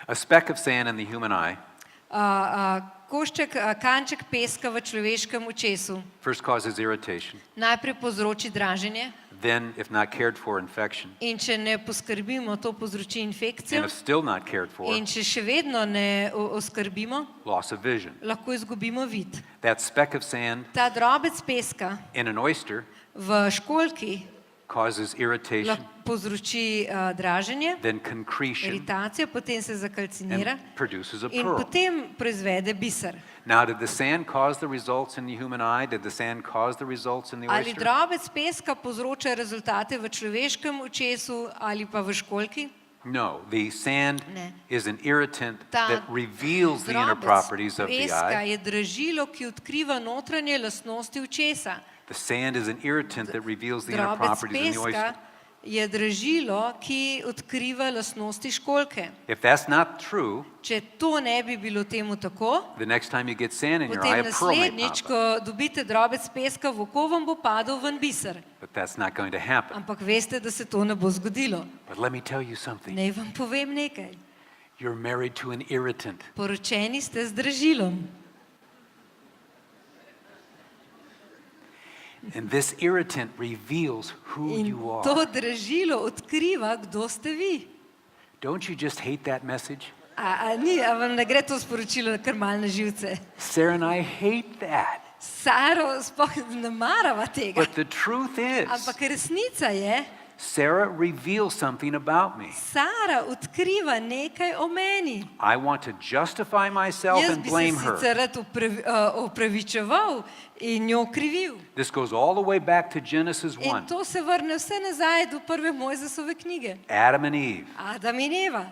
A speck of sand in the human eye Kanček peska v človeškem očesu first causes irritation, najprej povzroči draženje then, if not cared for, infection, in če ne poskrbimo, to povzroči infekcijo and if still not cared for, in če še vedno ne oskrbimo, loss of vision. lahko izgubimo vid. That speck of sand Ta drobec peska in an oyster v školjki causes irritation, povzroči draženje, then concretion, iritacijo, potem se zakalcinira and produces a in pearl. potem proizvede biser. Now, did the sand cause the results in the human eye? Did the sand cause the results in the Ali oyster? drobec peska povzroča rezultate v človeškem očesu ali pa v školjki? No, the sand Ne. is an irritant Ta that reveals the inner Drobec properties of the peska eye. je dražilo, ki odkriva notranje lastnosti očesa. The sand is an irritant that reveals the inner Drobec properties in the oyster. peska je dražilo, ki odkriva lastnosti školjke. If that's not true, Če to ne bi bilo temu tako, the next time you get sand in your eye, potem a pearl may naslednjič, pop up. ko dobite drobec peska v oko, vam bo padel ven biser. But that's not going to happen. Ampak veste, da se to ne bo zgodilo. But let me tell you something. Naj vam povem nekaj. You're married to an irritant. Poročeni ste z dražilom. And this irritant reveals who In you to are. dražilo odkriva, kdo ste vi. Don't you just hate that message? A vam ne gre to sporočilo kar mal na živce? Sarah and I hate that. Saro sploh ne marava tega. But the truth is, Ampak resnica je, Sarah reveals something about me. Sara odkriva nekaj o meni. I want to justify myself Jaz and bi se blame her. sicer rad opravičeval in jo krivil. This goes all the way back to Genesis In 1. to se vrne vse nazaj do prve Mojzesove knjige. Adam and Eve, Adam in Eva,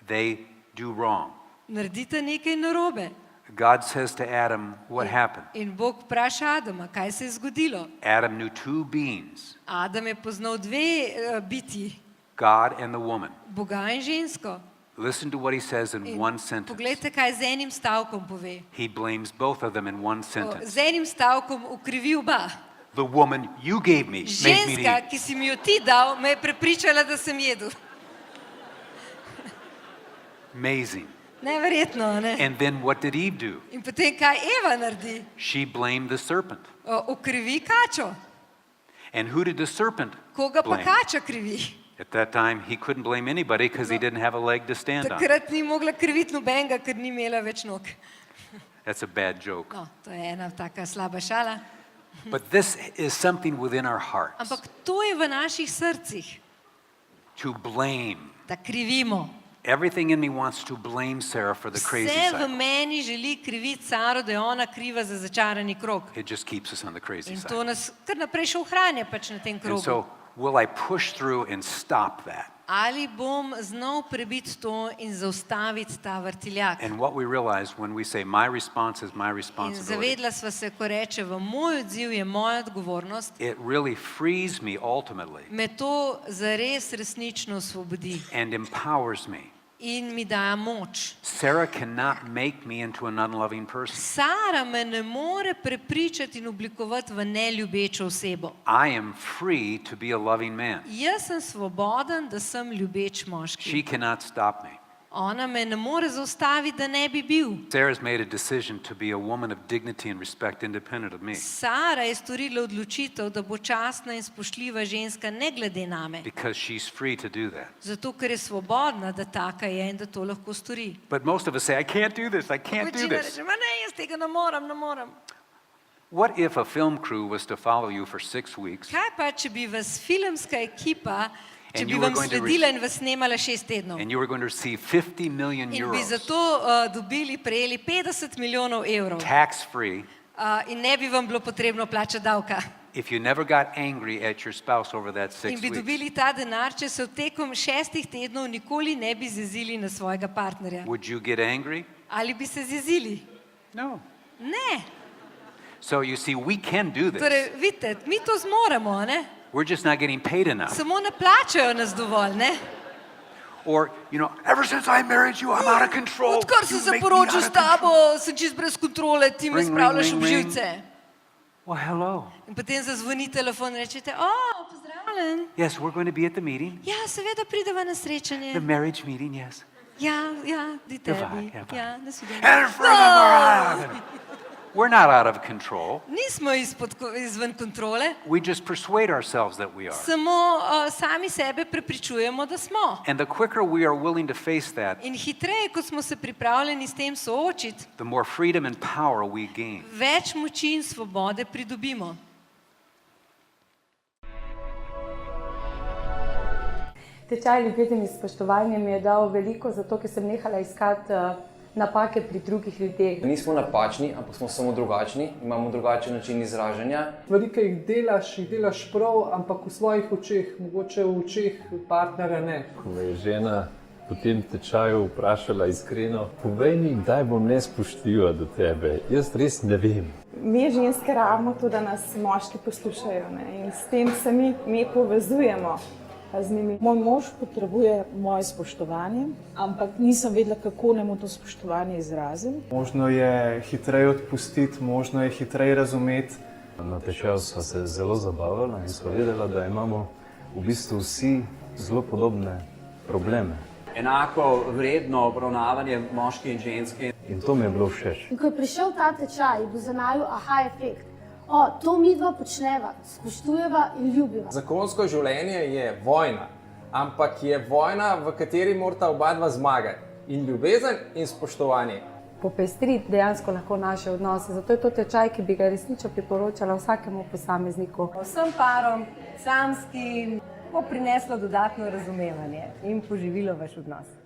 they do wrong. naredite nekaj narobe. God says to Adam, what happened? In Bog vpraša Adama, kaj se je zgodilo. Adam knew two beings, Adam je poznal dve bitji, God and the woman. Boga in žensko. Listen to what he says in In one sentence. poglejte, kaj z enim stavkom pove. He blames both of them in one sentence. Z enim stavkom ukrivi oba. The woman you gave me made me to Ženska, eat. ki si mi jo ti dal, me je prepričala, da sem jedel. Amazing. Neverjetno, ne? And then what did Eve do? In potem, kaj Eva naredi? She blamed the serpent. Ukrivi kačo. And who did the serpent Koga pa blame? kača krivi? At that time, he couldn't blame anybody because he didn't have a leg to stand on. Takrat ni mogla kriviti nobenega, ker ni imela več nog. That's a bad joke. No, to je ena taka slaba šala. But this is something within our hearts. Ampak to je v naših srcih, To blame. da krivimo. Everything in me wants to blame Sarah for the crazy Vse v cycle. meni želi kriviti Saro, da je ona kriva za začarani krog. It just keeps us on the crazy In to cycle. nas kar naprej še ohranja pač na tem And krogu. so, will I push through and stop that? Ali bom znal prebiti to in zaustaviti ta vrtiljak? And what we realize when we say, my response is my In responsibility, zavedla sva se, ko reče, v moj odziv je moja odgovornost, it really frees me ultimately me to zares resnično osvobodi and empowers me. in mi daje moč. Sarah cannot make me into an unloving person. Sara me ne more prepričati in oblikovati v neljubečo osebo. I am free to be a loving man. Jaz sem svoboden, da sem ljubeč She moški. cannot stop me. Ona me ne more zaustaviti, da ne bi bil. Sarah's made a decision to be a woman of dignity and respect independent of me Sara je storila odločitev, da bo častna in spoštljiva ženska ne glede name. because she's free to do that. Zato, ker je svobodna, da taka je in da to lahko stori. But most of us say, I can't do this, I can't do Večina this. reče, "Ma ne, jaz tega ne morem. What if a film crew was to follow you for 6 weeks Kaj pa, če bi vas filmska ekipa, če And bi you were vam going to sledila in vas snemala 6 tednov and you were going to receive 50 million in bi za euros to prejeli 50 milijonov evrov tax-free in ne bi vam bilo potrebno plačati davka if you never got angry at your spouse over that 6 in bi weeks? dobili ta denar, če se v tekom 6 tednov nikoli ne bi zjezili na svojega partnerja. Would you get angry? Ali bi se zjezili? No. Ne. So you see, we can do this. Torej, vidite, mi to zmoremo, ne? We're just not getting paid enough. Samo ne plačajo nas dovolj, ne? Or, ever since I married you, I'm out of control. Odkar sem You se make me poročil out s of control. tabo, sem čist brez kontrole, ti me Ring, ring, spravljaš ring, ob ring. živce. Well, hello. In potem zazvoni telefon in rečete, pozdravljen. Yes, we're going to be at the meeting, Ja, seveda prideva na the srečanje. marriage meeting, yes. Ja, di tebi. fine, you're fine. Ja, na svidenje. We're not out of control. Nismo izven kontrole, We just persuade ourselves that we are. samo sami sebe prepričujemo, da smo. And the quicker we are willing to face that, In hitreje, ko smo se pripravljeni s tem soočiti, the more freedom and power we gain. več moči in svobode pridobimo. Tečaj ljubezni in spoštovanja mi je dal veliko, zato ker sem nehala iskati napake pri drugih ljudeh. Nismo napačni, ampak smo samo drugačni, imamo drugačen način izražanja. Veliko jih delaš prav, ampak v svojih očeh, mogoče v očeh partnerja ne. Ko me je žena po tem tečaju vprašala iskreno, povej mi, kdaj bom nespoštljiva do tebe, jaz res ne vem. Mi ženske rabimo to, da nas moški poslušajo, ne? In s tem se mi povezujemo z njimi. Moj mož potrebuje moje spoštovanje, ampak nisem vedela, kako naj mu to spoštovanje izrazim. Možno je hitreje odpustiti, možno je hitreje razumeti. Na tečaju sva se zelo zabavila in sva vedela, da imamo v bistvu vsi zelo podobne probleme. Enako vredno obravnavanje moške in ženske. In to mi je bilo všeč. In ko je prišel ta tečaj, je bil za naju aha efekt. To mi dva počneva, spoštujeva in ljubiva. Zakonsko življenje je vojna, ampak je vojna, v kateri morata oba dva zmagati. In ljubezen in spoštovanje. Popestriti dejansko lahko naše odnose, zato je to tečaj, ki bi ga resnično priporočala vsakemu posamezniku. Vsem parom, samskim, bo prineslo dodatno razumevanje in poživilo vaš odnos.